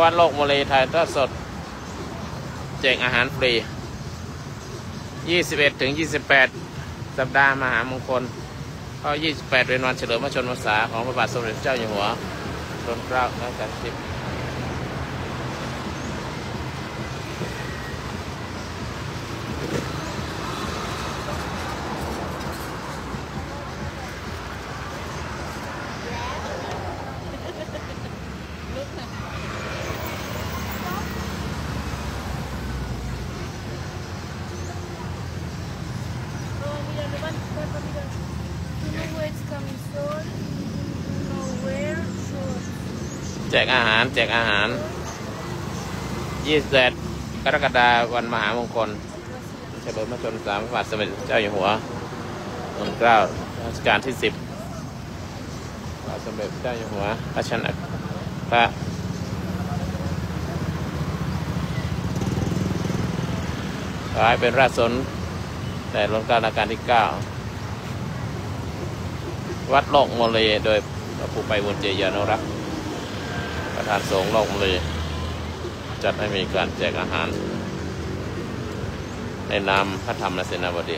วัดโลกโมเลถ่ายทอดสดแจกอาหารฟรี21 ถึง 28 สัปดาห์มหามงคลข้อ28เป็นวันเฉลิมพระชนมพรรษาของพระบาทสมเด็จพระเจ้าอยู่หัวรัชกาลที่ 10แจกอาหาร21 กรกฎาคมวันมหามงคลเฉลิมพระชนมพรรษาพระบาทสมเด็จพระเจ้าอยู่หัวรัชกาลที่ 10พระบาทสมเด็จพระเจ้าอยู่หัวรัชกาลพระถวายเป็นราชสนแต่รัชกาลที่ 9วัดโลกโมเลโดยพระครูไพบูลย์เจริญยานุรักษ์ประธานสงฆ์โลกโมเลจัดให้มีการแจกอาหารในนามพระธรรมเสนาบดี